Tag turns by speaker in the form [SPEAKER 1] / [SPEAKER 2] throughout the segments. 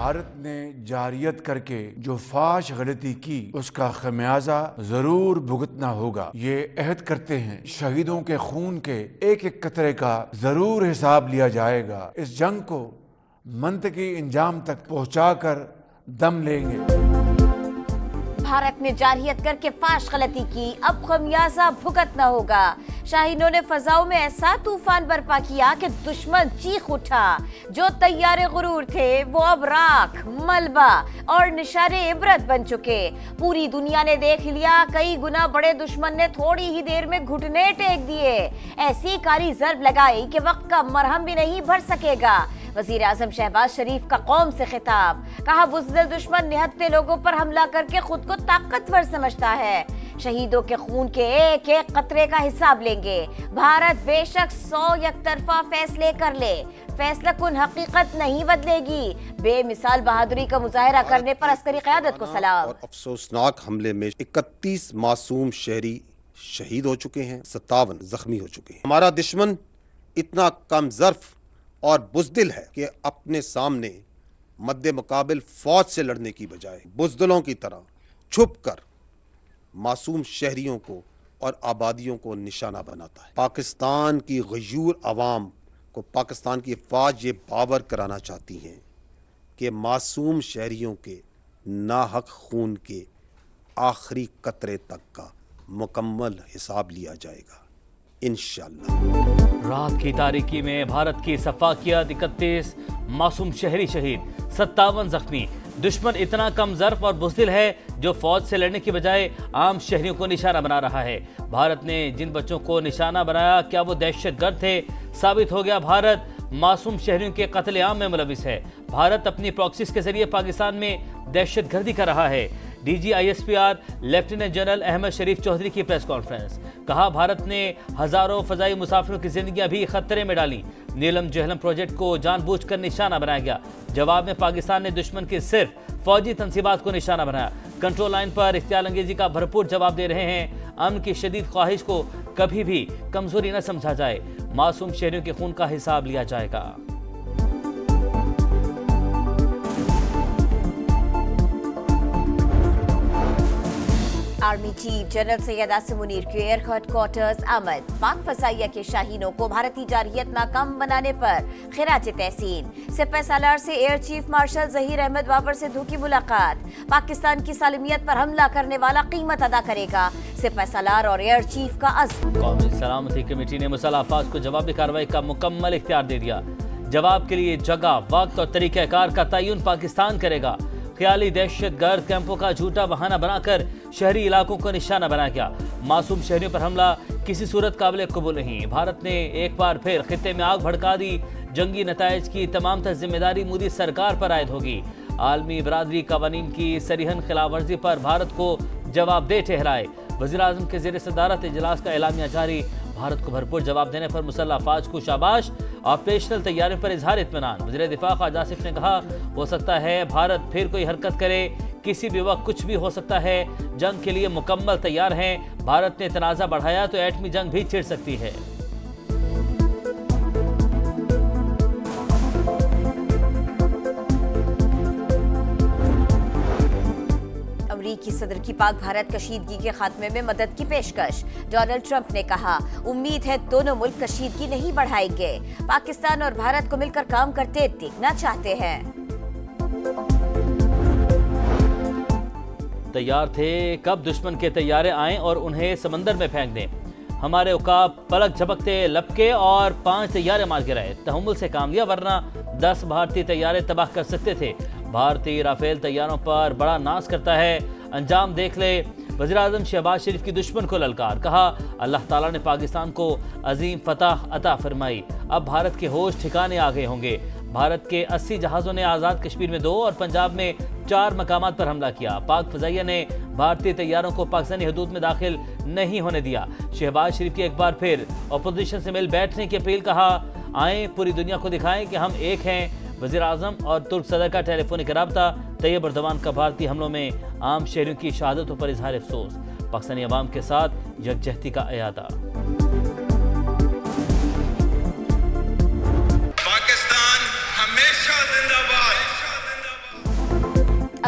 [SPEAKER 1] भारत ने जारियत करके जो फाश गलती की उसका खमियाजा जरूर भुगतना होगा। ये अहद करते हैं शहीदों के खून के एक एक कतरे का जरूर हिसाब लिया जाएगा। इस जंग को मंतकी इंजाम तक पहुंचाकर दम लेंगे।
[SPEAKER 2] भारत ने जारियत करके फाश गलती की, अब खमियाजा भुगतना होगा। शाहीनों ने फजाओं में ऐसा तूफान बर्पा किया कि दुश्मन चीख उठा। जो तैयारे गुरूर थे वो अब राख, मलबा और निशाने इबरत बन चुके। पूरी दुनिया ने देख लिया, कई गुना बड़े दुश्मन ने थोड़ी ही देर में घुटने टेक दिए। ऐसी कारी जर्ब लगाई कि वक्त का मरहम भी नहीं भर सकेगा। वजीर आजम शहबाज शरीफ का कौम से खिताब, कहा बुज़दिल दुश्मन निहत्ते लोगों पर हमला करके खुद को ताकतवर समझता है। शहीदों के खून के एक एक कतरे का हिसाब लेंगे। भारत बेशक 100 एकतरफा फैसले कर ले, फैसला कुन हकीकत नहीं बदलेगी। बेमिसाल बहादुरी का मुजाहिरा करने पर अस्करी क़यादत को सलाम।
[SPEAKER 3] और अफसोसनाक हमले में 31 मासूम शहरी शहीद हो चुके हैं, 57 जख्मी हो चुके हैं। हमारा दुश्मन इतना कम ज़र्फ और बुज़दिल है कि अपने सामने मद्दे मुकाबिल फौज से लड़ने की बजाय बुज़दिलों की तरह छुप कर मासूम शहरियों को और आबादियों को निशाना बनाता है। पाकिस्तान की गयूर अवाम को पाकिस्तान की फ़ौज ये बावर कराना चाहती हैं कि मासूम शहरियों के नाहक खून के आखिरी कतरे तक का मुकम्मल हिसाब लिया जाएगा इंशाअल्लाह।
[SPEAKER 4] रात की तारीकी में भारत की सफाकियत, 31 मासूम शहरी शहीद, 57 जख्मी। दुश्मन इतना कम ज़र्फ और बुज़दिल है जो फौज से लड़ने की बजाय आम शहरियों को निशाना बना रहा है। भारत ने जिन बच्चों को निशाना बनाया, क्या वो दहशतगर्द थे? साबित हो गया भारत मासूम शहरियों के कत्लेआम में मुलविस है। भारत अपनी प्रॉक्सीज के जरिए पाकिस्तान में दहशतगर्दी कर रहा है। DGISPR लेफ्टिनेंट जनरल अहमद शरीफ चौधरी की प्रेस कॉन्फ्रेंस, कहा भारत ने हजारों फजाई मुसाफिरों की जिंदगियां भी खतरे में डाली। नीलम जहलम प्रोजेक्ट को जानबूझकर निशाना बनाया गया। जवाब में पाकिस्तान ने दुश्मन की सिर्फ फौजी तंसीबात को निशाना बनाया। कंट्रोल लाइन पर इख्तियाल अंगेजी का भरपूर जवाब दे रहे हैं। अमन की शदीद ख्वाहिश को कभी भी कमजोरी न समझा जाए। मासूम शहरियों के खून का हिसाब लिया जाएगा।
[SPEAKER 2] Army chief general Syed Asim Munir के एयर हेडक्वार्टर्स आमद। पाक फजाइया के शाहीनों को भारतीय जारहियत नाकाम बनाने पर खिराज तहसीन। सिपह सालार से air chief marshal Zaheer Ahmed Babar से की मुलाकात। पाकिस्तान की सालमियत पर हमला करने वाला कीमत अदा करेगा, सिपह सालार और एयर चीफ का अज़्म।
[SPEAKER 4] कौमी सलामती कमेटी ने मुसल्लह अफवाज को जवाबी कार्रवाई का मुकम्मल इख्तियार दे दिया। जवाब के लिए जगह, वक्त और तरीक़ाकार का तयन पाकिस्तान करेगा। ख्याली दहशतगर्द कैंपों का झूठा बहाना बनाकर शहरी इलाकों को निशाना बनाया गया। मासूम शहरियों पर हमला किसी सूरत काबिल कबूल नहीं। भारत ने एक बार फिर खित्ते में आग भड़का दी। जंगी नताइज की तमाम तर जिम्मेदारी मोदी सरकार पर आयद होगी। आलमी बरादरी कवानीन की सरीहन खिलाफ वर्जी पर भारत को जवाबदेह ठहराए। वज़ीर आज़म के ज़ेर सदारत इजलास का एलामिया जारी। भारत को भरपूर जवाब देने पर मुसल्लह अफवाज को शाबाश। ऑपरेशनल तैयारियों पर इजहार इत्मीनान। वज़ीर दिफा ख्वाजा आसिफ ने कहा, हो सकता है भारत फिर कोई हरकत करे, किसी भी वक्त कुछ भी हो सकता है। जंग के लिए मुकम्मल तैयार हैं। भारत ने तनाज़ा बढ़ाया तो एटमी जंग भी छिड़ सकती है।
[SPEAKER 2] अमरीकी सदर की पाक भारत कशीदगी के खात्मे में मदद की पेशकश। डोनाल्ड ट्रंप ने कहा, उम्मीद है दोनों मुल्क कशीदगी नहीं बढ़ाएंगे। पाकिस्तान और भारत को मिलकर काम करते देखना चाहते हैं।
[SPEAKER 4] तैयार थे, कब दुश्मन के तैयारे आएं और उन्हें समंदर में फेंक दें। हमारे उकाब पलक झपकते लपके और 5 तैयारे मार गिराए। तहम्मुल से काम लिया, वरना 10 भारतीय तैयारे तबाह कर सकते थे। भारतीय राफेल तैयारों पर बड़ा नाज करता है, अंजाम देख ले। वज़ीर आज़म शहबाज शरीफ की दुश्मन को ललकार, कहा अल्लाह ताला ने पाकिस्तान को अजीम फतह अता फरमाई। अब भारत के होश ठिकाने आ गए होंगे। भारत के 80 जहाज़ों ने आज़ाद कश्मीर में 2 और पंजाब में 4 मकामात पर हमला किया। पाक फजाइया ने भारतीय तैयारों को पाकिस्तानी हदूद में दाखिल नहीं होने दिया। शहबाज शरीफ की एक बार फिर अपोजिशन से मिल बैठने की अपील, कहा आएँ पूरी दुनिया को दिखाएं कि हम एक हैं। वज़ीर आज़म और तुर्क सदर का टेलीफोनिक रब्ता। तैयब अर्दवान का भारतीय हमलों में आम शहरियों की शहादतों पर इजहार अफसोस। पाकिस्तानी अवाम के साथ यकजहती का इरादा।
[SPEAKER 5] पाकिस्तान हमेशा जिंदाबाद।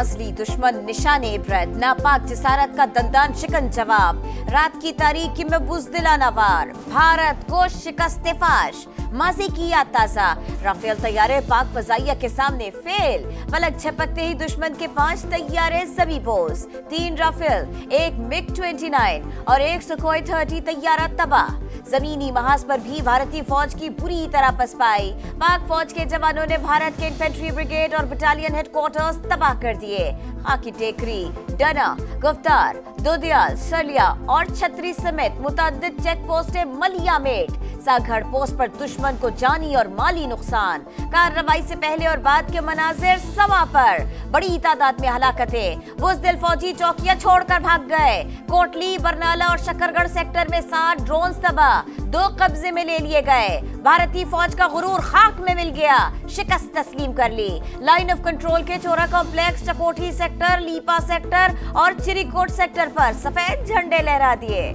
[SPEAKER 2] असली दुश्मन निशाने इबरत, नापाक जिसारत का दंदान शिकन जवाब, रात की तारीकी में बुज़दिलाना वार, भारत को शिकस्त फाश, माजी की याद ताजा, राफेल तैयारे पाक फजाइया के सामने फेल, पलक झपकते ही दुश्मन के 5 तैयारे ज़मीपोज़, 3 राफेल, 1 MiG-29 और 1 सुखोई 30 तैयारा तबाह। जमीनी महाज पर भी भारतीय फौज की बुरी तरह पसपाई, पाक फौज के जवानों ने भारत के इन्फेंट्री ब्रिगेड और बटालियन हेडक्वार्टर्स तबाह कर दिए। खाकी टेकरी, डना, गुफ्तार, दोदियाल, सरलिया और छतरी समेत मुतअद्दिद चेक पोस्टें मलियामेट, सागढ़ पोस्ट पर दुश्मन को जानी और माली नुकसान, कार्रवाई से पहले और बाद के मनाजिर सवा पर, बड़ी तादाद में हलाकतें, बुज़दिल फौजी चौकियां छोड़कर भाग गए। कोटली, बरनाला और शकरगढ़ सेक्टर में 7 ड्रोन तबाह, 2 कब्जे में ले लिए गए। भारतीय फौज का गुरूर खाक में मिल गया, शिकस्त तस्लीम कर ली। लाइन ऑफ कंट्रोल के चोरा कॉम्प्लेक्स, चकोठी सेक्टर, लीपा सेक्टर और चिरिकोट सेक्टर पर सफेद झंडे लहरा दिए।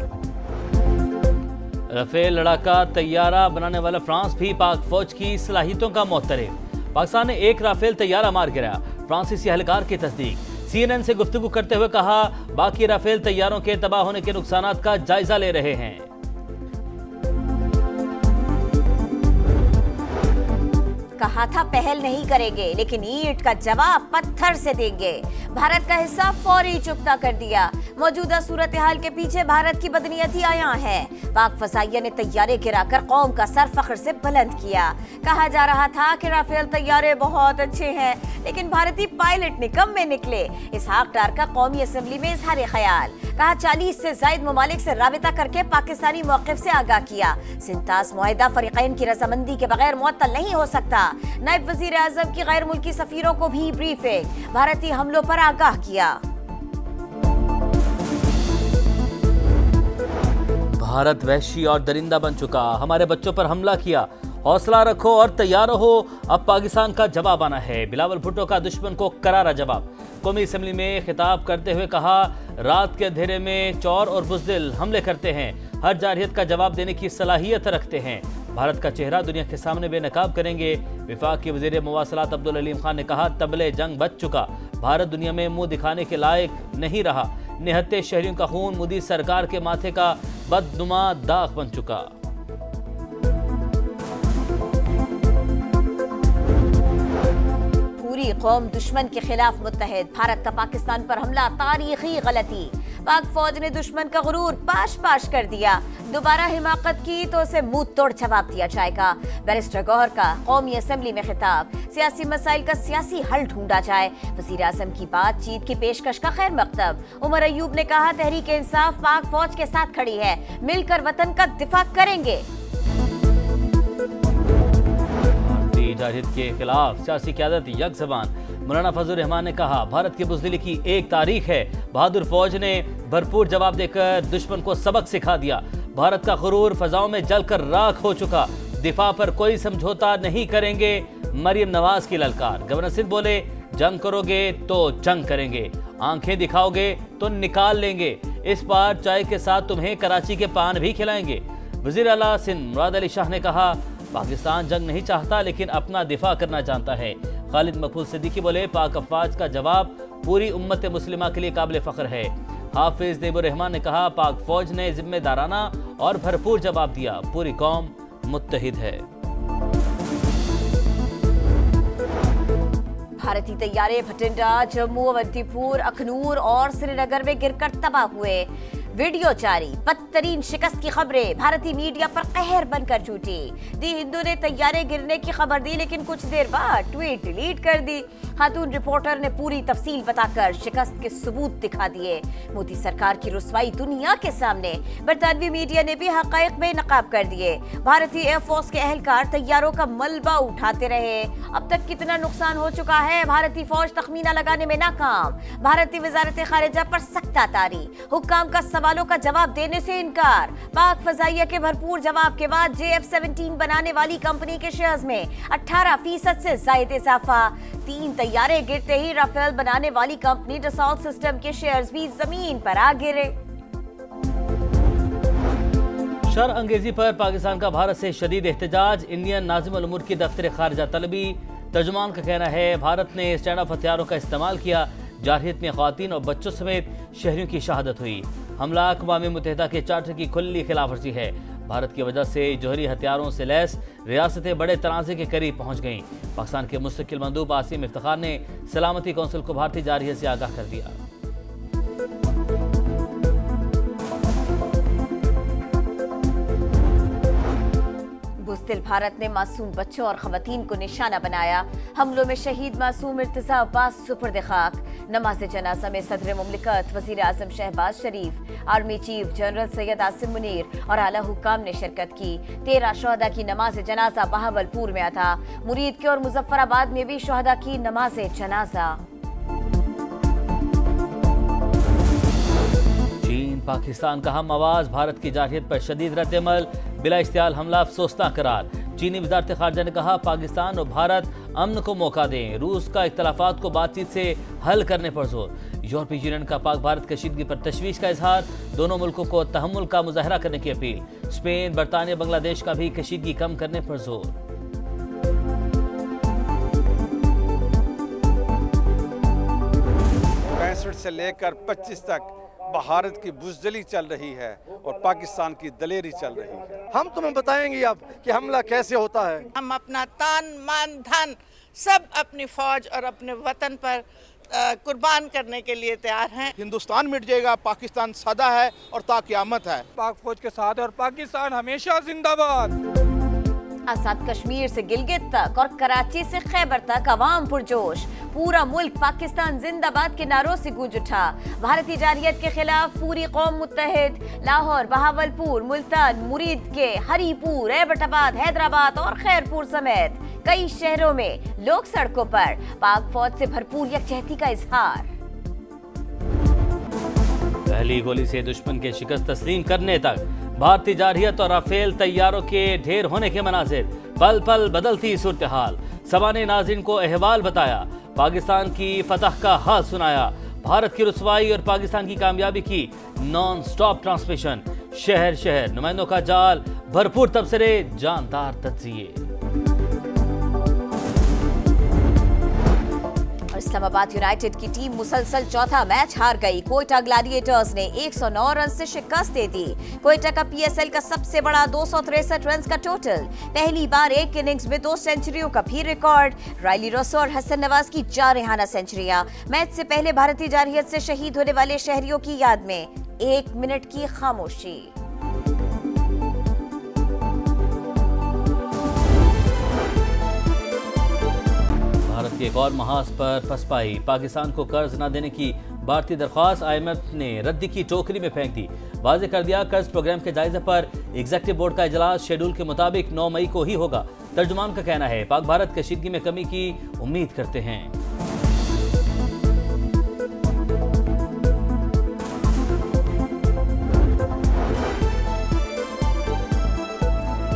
[SPEAKER 4] राफेल लड़ाका तैयारा बनाने वाला फ्रांस भी पाक फौज की सलाहियतों का मोहतरम। पाकिस्तान ने 1 राफेल तैयारा मार गिराया, फ्रांसीसी एहलकार की तस्दीक। CNN से गुफ्तगू करते हुए कहा, बाकी राफेल तैयारों के तबाह होने के नुकसानात का जायजा ले रहे हैं।
[SPEAKER 2] कहा था पहल नहीं करेंगे, लेकिन ईंट का जवाब पत्थर से देंगे। भारत का हिस्सा फौरी चुकता कर दिया। मौजूदा सूरत हाल के पीछे भारत की बदनीयती आया है। पाक फजाइया ने तैयारे गिराकर कौम का सर फख्र से बुलंद किया। कहा जा रहा था कि राफेल तैयारे बहुत अच्छे हैं, लेकिन भारतीय पायलट निकम्मे निकले। इसहाक डार का कौमी असेंबली में इजहार ख्याल। कहा 40 से जायद ममालिक से राबिता करके पाकिस्तानी मौक़िफ़ से आगाह किया। सिंतास मुआहिदा फरीक़ैन की रजामंदी के बगैर मुअत्तल नहीं हो सकता। नायब वज़ीर आज़म की गैर मुल्की सफीरों को भी ब्रीफिंग, भारतीय हमलों पर आगाह किया।
[SPEAKER 4] भारत वहशी और दरिंदा बन चुका, हमारे बच्चों पर हमला किया, हौसला रखो और तैयार रहो, अब पाकिस्तान का जवाब आना है। बिलावल भुट्टो का दुश्मन को करारा जवाब। कौमी असेंबली में खिताब करते हुए कहा, रात के अंधेरे में चौर और बुज़दिल हमले करते हैं, हर जारहियत का जवाब देने की सलाहियत रखते हैं। भारत का चेहरा दुनिया के सामने बेनकाब करेंगे। विफाक के वज़ीर मवासलात अब्दुल अलीम खान ने कहा, तबले जंग बच चुका, भारत दुनिया में मुंह दिखाने के लायक नहीं रहा। निहत्ते शहरियों का खून मोदी सरकार के माथे का बदनुमा दाग बन चुका।
[SPEAKER 2] पूरी कौम दुश्मन के खिलाफ मुत्तहिद, भारत का पाकिस्तान पर हमला तारीखी गलती। पाक फौज ने दुश्मन का गुरूर पाश पाश कर दिया। दोबारा हिमाकत की तो उसे मुंह तोड़ जवाब दिया जाएगा। बैरिस्टर गौहर का कौमी असेंबली में खिताब, सियासी मसाइल का सियासी हल ढूंढा जाए। वज़ीर आज़म की बातचीत की पेशकश का खैर मकतब। उमर अयूब ने कहा, तहरीक इंसाफ पाक फौज के साथ खड़ी है, मिलकर वतन का दिफा करेंगे।
[SPEAKER 4] जारहियत के खिलाफ सियासी क़यादत यकज़बान। मौलाना फजल रहमान ने कहा, भारत की बुज़दिली की एक तारीख है, बहादुर फौज ने भरपूर जवाब देकर दुश्मन को सबक सिखा दिया। भारत का गुरूर फजाओं में जलकर राख हो चुका, दिफा पर कोई समझौता नहीं करेंगे। मरियम नवाज की ललकार। गवर्नर सिंध बोले, जंग करोगे तो जंग करेंगे, आंखें दिखाओगे तो निकाल लेंगे, इस बार चाय के साथ तुम्हें कराची के पान भी खिलाएंगे। वज़ीर आला सिंध मुराद अली शाह ने कहा, पाकिस्तान जंग नहीं चाहता लेकिन अपना दिफा करना जानता है। खालिद मकबूल सिद्दीकी बोले, पाक अफवाज का जवाब पूरी उम्मत मुस्लिमा के लिए काबिल फ़ख्र है। हाफिज नेबुर रहमान ने कहा, पाक फौज ने जिम्मेदाराना और भरपूर जवाब दिया, पूरी कौम मुत्तहिद है।
[SPEAKER 2] भारतीय तैयारे भटिंडा, जम्मू, अवंतीपुर, अखनूर और श्रीनगर में गिरकर तबाह हुए। वीडियो जारी, बदतरीन शिकस्त की खबरें भारतीय मीडिया पर कहर बनकर झूठी। दी हिंदू ने तैयारे गिरने की खबर दी, लेकिन कुछ देर बाद ट्वीट डिलीट कर दी। खातून रिपोर्टर ने पूरी तफसील बताकर शिकस्त के सबूत दिखा दिए। मोदी सरकार की रुसवाई दुनिया के सामने। बरतानवी मीडिया ने भी हकायक में नकाब कर दिए। भारतीय एयरफोर्स के एहलकार तैयारों का मलबा उठाते रहे। अब तक कितना नुकसान हो चुका है, भारतीय फौज तखमीना लगाने में नाकाम। भारतीय वजारत खारिजा पर सख्ता तारी, हुक्काम का सवालों का जवाब देने से इनकार। पाक फजाइया के भरपूर जवाब के बाद JF-17 बनाने वाली कंपनी के शेयर्स में 18% से ज्यादा इजाफा। 3 तैयारे गिरते ही राफेल बनाने वाली कंपनी डसॉल्ट सिस्टम के शेयर्स भी जमीन पर आ गिरे।
[SPEAKER 4] शर अंगेजी पर पाकिस्तान का भारत से शदीद एहतजाज। इंडियन नाज़िम अल-उमूर की दफ्तर खारिजा तलबी। तर्जुमान का कहना है, भारत ने स्टैंड ऑफ हथियारों का इस्तेमाल किया, जारहियत में ख़वातीन और बच्चों समेत शहरियों की शहादत हुई। हमला अक़वाम मुत्तहिदा के चार्टर की खुली खिलाफवर्जी है। भारत की वजह से जौहरी हथियारों से लैस रियासतें बड़े तनाज़े के करीब पहुँच गईं। पाकिस्तान के मुस्तकिल मंदूब आसिम इफ्तिखार ने सलामती कौंसिल को भारतीय जारहियत से आगाह कर दिया।
[SPEAKER 2] बुज़दिल भारत ने मासूम बच्चों और खवातीन को निशाना बनाया। हमलों में शहीद मासूम इर्तिज़ा अब्बास सुपुर्द खाक। नमाज जनाजा में सदर मुमलिकत, वज़ीर आज़म Shehbaz Sharif, army chief general Syed Asim Munir और आला हुक्काम ने शिरकत की। 13 शहदा की नमाज जनाजा बहावलपुर में था। मुरीद के और मुजफ्फराबाद में भी शहदा की नमाज जनाजा।
[SPEAKER 4] चीन पाकिस्तान का हम आवाज, भारत की जारहियत पर शदीद रद्दअमल, बिला इश्तियाल हमला अफसोसनाक करार। चीनी वज़ारत ख़ारजा ने कहा पाकिस्तान और भारत अमन को मौका दें। रूस का इख्तलाफात को बातचीत से हल करने पर जोर। यूरोपीय यूनियन का पाक भारत कशीदगी पर तशवीश का इजहार। दोनों मुल्कों को तहम्मुल का मुजाहरा करने की अपील। स्पेन, बरतानिया, बांग्लादेश का भी कशीदगी कम करने पर जोर।
[SPEAKER 5] 65 से लेकर 25 तक भारत की बुज़दिली चल रही है और पाकिस्तान की दलेरी चल रही है।
[SPEAKER 6] हम तुम्हें बताएंगे अब कि हमला कैसे होता है।
[SPEAKER 7] हम अपना तन मन धन सब अपनी फौज और अपने वतन पर कुर्बान करने के लिए तैयार हैं।
[SPEAKER 6] हिंदुस्तान मिट जाएगा, पाकिस्तान सदा है और ताक़यामत है।
[SPEAKER 8] पाक फौज के साथ है और पाकिस्तान हमेशा जिंदाबाद।
[SPEAKER 2] आजाद कश्मीर से गिलगित तक और कराची से खैबर तक अवाम पुरजोश। पूरा मुल्क पाकिस्तान जिंदाबाद के नारों से गूंज उठा। भारतीय जारहियत के खिलाफ पूरी कौम मुत्तहिद। लाहौर, बहावलपुर, मुल्तान, मुरीद के, हरीपुर, एबटाबाद, हैदराबाद और खैरपुर समेत कई शहरों में लोग सड़कों पर। पाक फौज से भरपूर यकजहती का इजहार।
[SPEAKER 4] पहली गोली से दुश्मन के शिकस्त तस्लीम करने तक भारतीय जारहियत और राफेल तैयारों के ढेर होने के मनाजिर। पल पल बदलती सूरत हाल। सभा ने नाज़रीन को अहवाल बताया। पाकिस्तान की फतह का हाल सुनाया। भारत की रुसवाई और पाकिस्तान की कामयाबी की नॉन स्टॉप ट्रांसमिशन। शहर शहर नुमाइंदों का जाल, भरपूर तबसरे, जानदार तज्जिए।
[SPEAKER 2] इस्लामाबाद यूनाइटेड की टीम मुसलसल चौथा मैच हार गई। कोयटा ग्लैडिएटर्स ने 109 रन से शिकस्त दे दी। कोयटा का पीएसएल का सबसे बड़ा 263 रन का टोटल। पहली बार एक इनिंग्स में 2 सेंचुरियों का भी रिकॉर्ड। रायली रोसो और हसन नवाज की जारहाना सेंचुरियां। मैच से पहले भारतीय जारहियत से शहीद होने वाले शहरियों की याद में 1 मिनट की खामोशी।
[SPEAKER 4] भारत के एक और महाज पर फंसपाई। पाकिस्तान को कर्ज न देने की भारतीय दरख्वास्त IMF ने रद्दी की टोकरी में फेंक दी। वाज़ेह कर दिया कर्ज प्रोग्राम के जायजे पर एग्जीक्यूटिव बोर्ड का इजलास शेड्यूल के मुताबिक 9 मई को ही होगा। तर्जुमान का कहना है पाक भारत कशीदगी में कमी की उम्मीद करते हैं।